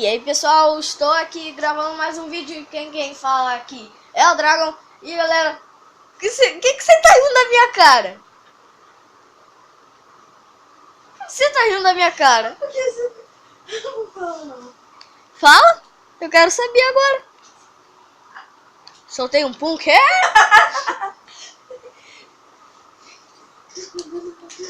E aí pessoal, estou aqui gravando mais um vídeo. Quem fala aqui é o Dragon. E galera, o que você tá rindo da minha cara? Você tá rindo da minha cara? Por que você não fala não? Fala? Eu quero saber agora. Soltei um pum, que?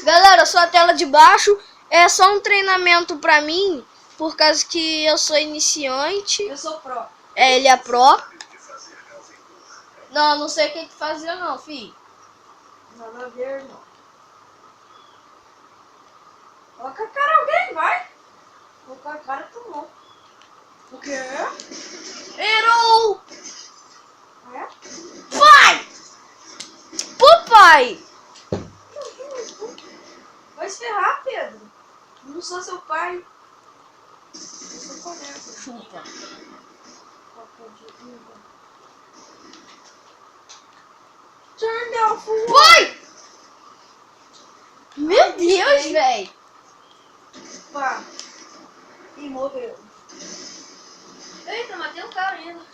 Galera, sua tela de baixo é só um treinamento pra mim, por causa que eu sou iniciante. Eu sou pro. Ele é pro. Não sei o que fazer não, fi. Nada a ver, não. Coloca a cara alguém, vai. Colocou a cara, tomou. O quê? Errou! É? Pai! Papai! Vai se ferrar, Pedro. Não sou seu pai. Eu sou colega. Chupa. Turn down for what? Pai! Meu Deus, velho. Pá. E morreu. Eita, matei um cara ainda.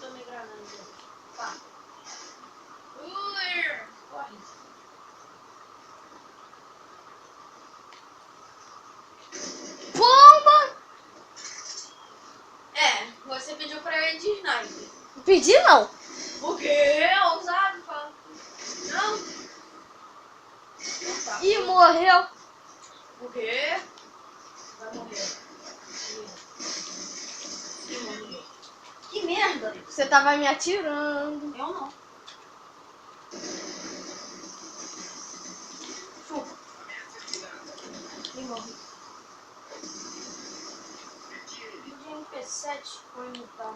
Tomei granada. Pá. Corre. Pomba! É, você pediu pra ele de sniper. Não pedi não. O quê? Ousado, fala. Não? Então tá. Ih, morreu. O quê? Vai morrer. Ih, morreu. Que merda! Você tava me atirando. Eu não. Chupa. Ih, morri. Pedi MP7 pra imitar.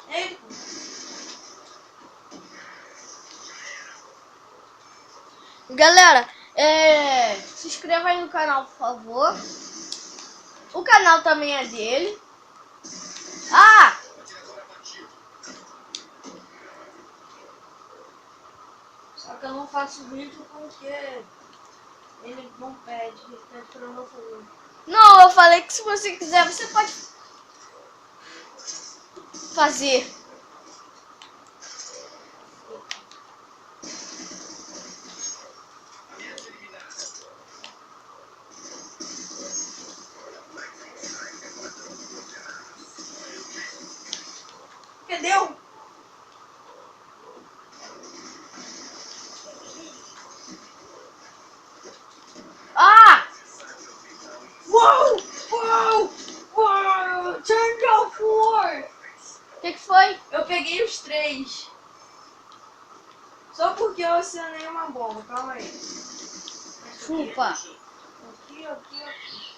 Eita! Galera, se inscreva aí no canal, por favor. O canal também é dele. Ah! Só que eu não faço vídeo porque ele não pede, ele pede pra eu não fazer. Não, eu falei que se você quiser, você pode fazer. Entendeu? Ah! Uou! Uou! Uou! Turn down for! O que foi? Eu peguei os 3. Só porque eu acionei uma bomba, calma aí. Chupa. Aqui, aqui, aqui.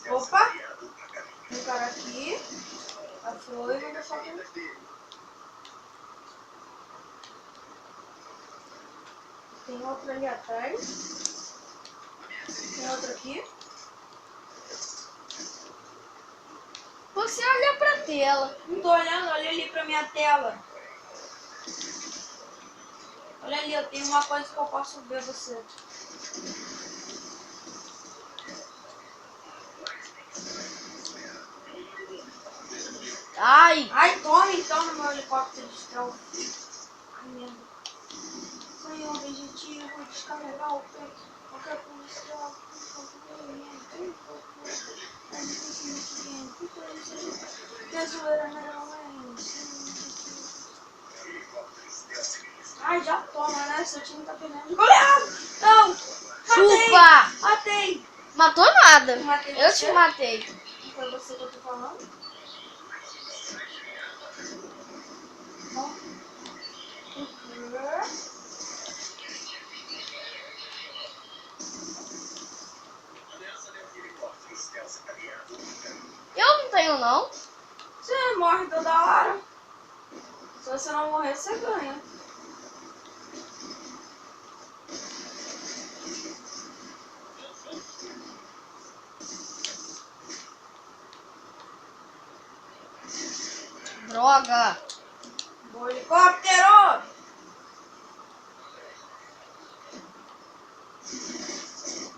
Opa! Um cara aqui. A flor e vou deixar aqui. Tem outro ali atrás. Tem outro aqui. Você olha pra tela. Não tô olhando, olha ali pra minha tela. Olha ali, eu tenho uma coisa que eu posso ver você. Ai! Ai, tome então no meu helicóptero de stealth. Ai, merda. Sem objetivo, descarregar o peito. Qualquer policial. Ai, já toma, né? Seu time tá perdendo de goleado. Não! Matei! Chupa! Matei! Matou nada. Matei Eu você? te matei. Foi você que eu tô falando? Bom. Eu não tenho não. Você morre toda hora. Se você não morrer, você ganha. Droga! O helicóptero!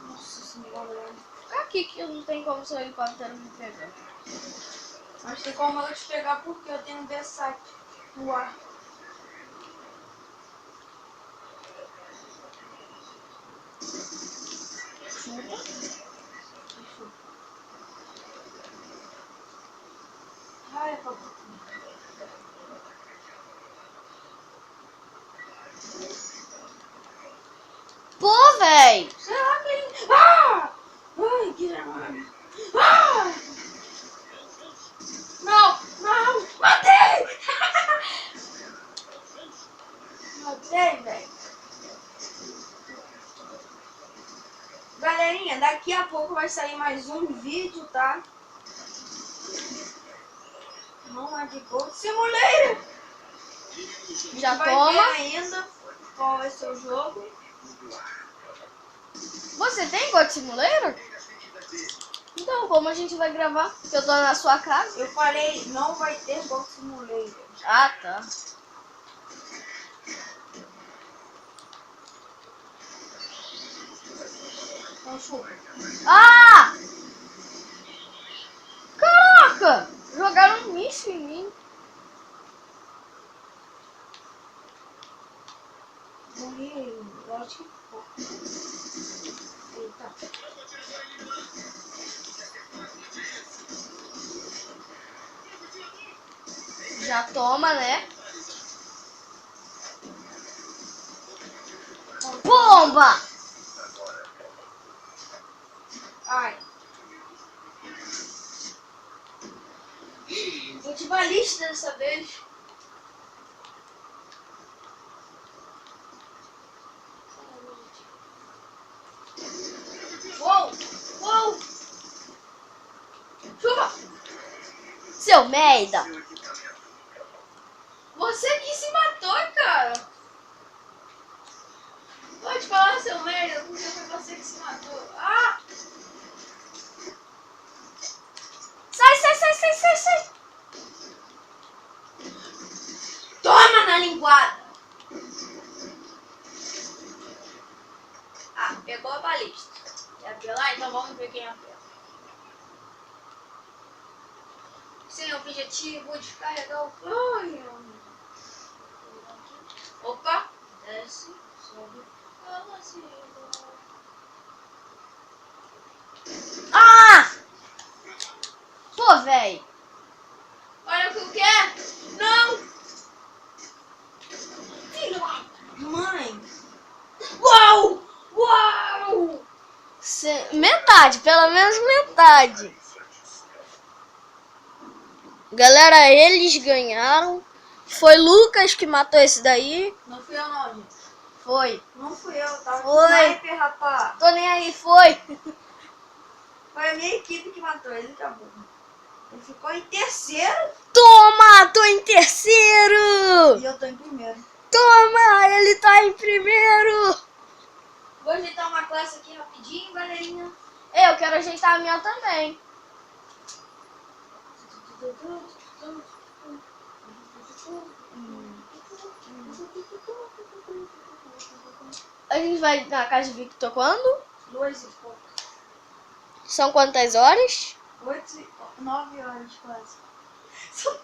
Nossa senhora. Fica aqui que não tem como seu helicóptero me pegar. Mas tem como eu te pegar porque eu tenho um V7 no ar. Ai, acabou. Pô, véi! Será que ele... Ah! Ai, que demônio. Ah! Não, não! Matei! Matei, velho. Galerinha, daqui a pouco vai sair mais um vídeo, tá? Não é de Gold Simulator. Já Vai toma. ver ainda qual vai ser o jogo. Você tem God Simulator? Então, como a gente vai gravar? Eu tô na sua casa? Eu falei, não vai ter Gold Simulator. Ah, tá. Então chupa. Ah! Caraca! Jogaram um míssil em mim. Morri, eu acho que pouco. Eita. Já toma, né? Bomba! Ai. Eu tive a lista dessa vez. Uou! Uou! Chupa! Seu merda! Você que se matou, cara! Pode falar, seu merda, porque foi você que se matou. Ah! Sai, sai, sai, sai, sai, sai! Toma na linguada! Ah, pegou a balista. Quer apelar? Então vamos ver quem apela. Sem objetivo, descarregar o... Ai, opa! Desce, sobe. Ah! Pô, véi! Olha o que eu quero! Não! Filho da mãe! Uau! Uau! Metade, pelo menos metade. Galera, eles ganharam. Foi Lucas que matou esse daí. Não fui eu não, gente. Foi. Não fui eu, tava Foi. de sniper, rapaz. Tô nem aí, foi. Foi a minha equipe que matou ele, acabou. Ele ficou em terceiro Toma, tô em terceiro. e eu tô em primeiro. Toma, ele tá em primeiro. Vou ajeitar uma classe aqui rapidinho, galerinha. Eu quero ajeitar a minha também. A gente vai na casa de Victor quando? 2 e pouco. São quantas horas? 9 horas quase. São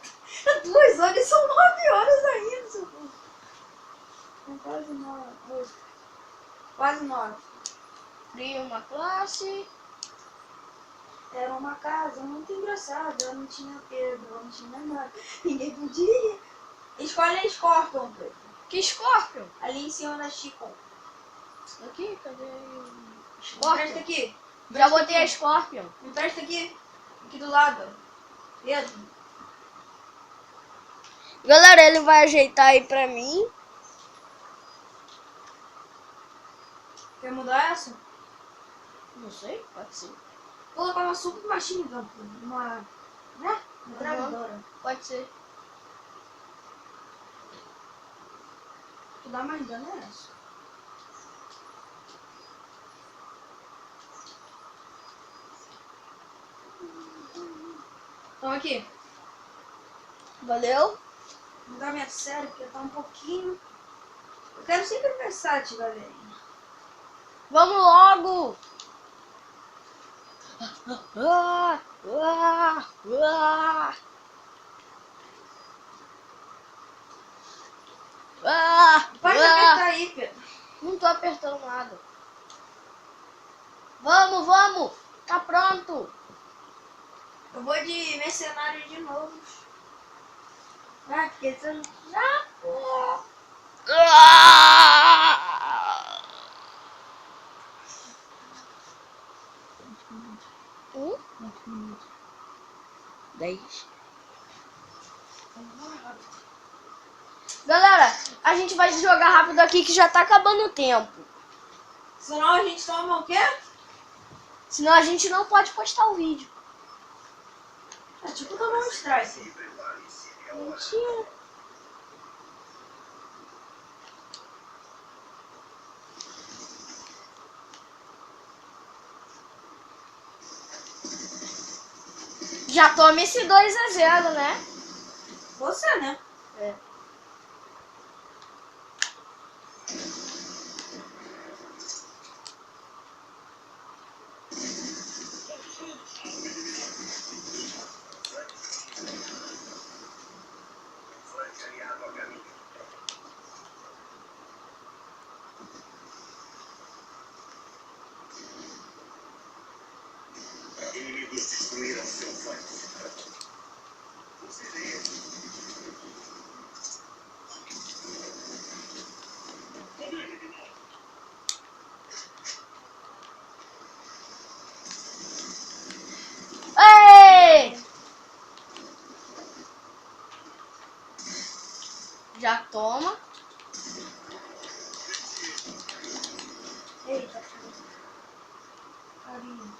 2 horas, são 9 horas ainda, seu povo. São quase 9. Quase 9. Cria uma classe. Era uma casa muito engraçada, não tinha Pedro, não tinha nada. Ninguém podia. Escolhe a Scorpion, Pedro. Que Scorpion? Ali em cima da Chico. Aqui, cadê? Me empresta Scorpion. aqui. Já botei a Scorpion. Me empresta aqui. Aqui do lado. Pedro. Galera, ele vai ajeitar aí pra mim. Quer mudar essa? Não sei, pode ser. Vou colocar uma super machine gun. Uma. Né? Uma Uhum. metralhadora. Pode ser. Tu dá mais dano é essa. Toma aqui. Valeu? Vou dar minha série, porque tá um pouquinho... Eu quero sempre versátil, galerinha. Vamos logo! Ah, ah, ah. Pode apertar aí, Pedro. Não tô apertando nada. Vamos, vamos! Tá pronto! Eu vou de mercenário de novo. Ah, porque você já... Um, 10. Galera, a gente vai jogar rápido aqui que já tá acabando o tempo. Senão a gente toma o quê? Senão a gente não pode postar o vídeo. É tipo tomar um strike. Mentira. Já toma esse 2-0, né? Você, né? É. Inimigos destruíram seu flanco. Você veio. Ei! Já toma. Eita. Carinho.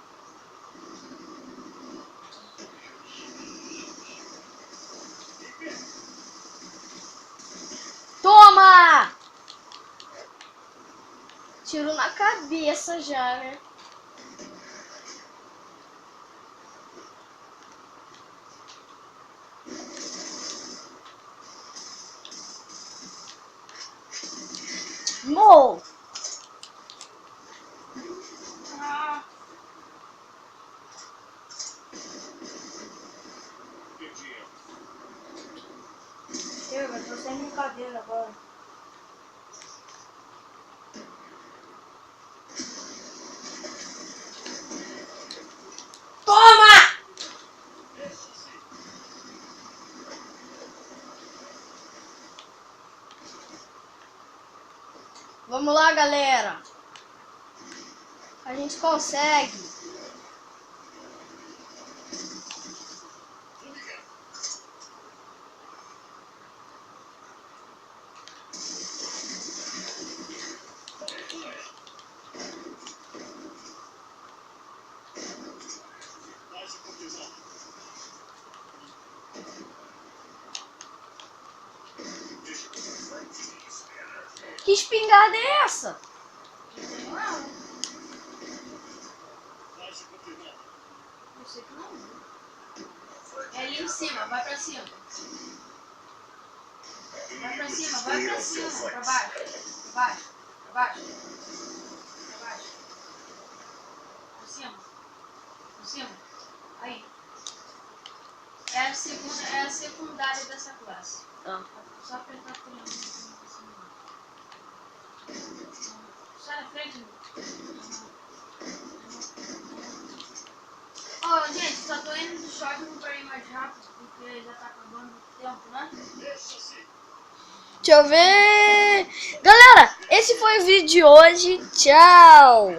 Toma! Tiro na cabeça já, né? Morro! Ah. Eu tô sem brincadeira agora. Toma! Vamos lá, galera. A gente consegue. Que espingarda é essa? Eu sei que não. É ali em cima, vai pra cima. Vai pra cima, vai pra cima. Pra baixo, pra baixo, pra baixo. Pra baixo. Pra cima. Pra cima. Aí. É a secundária dessa classe. Ah. Só apertar por aí. Sai na frente. Ó, gente, só tô indo do shopping pra ir mais rápido, porque já tá acabando o tempo, né? Deixa eu ver. Galera, esse foi o vídeo de hoje. Tchau.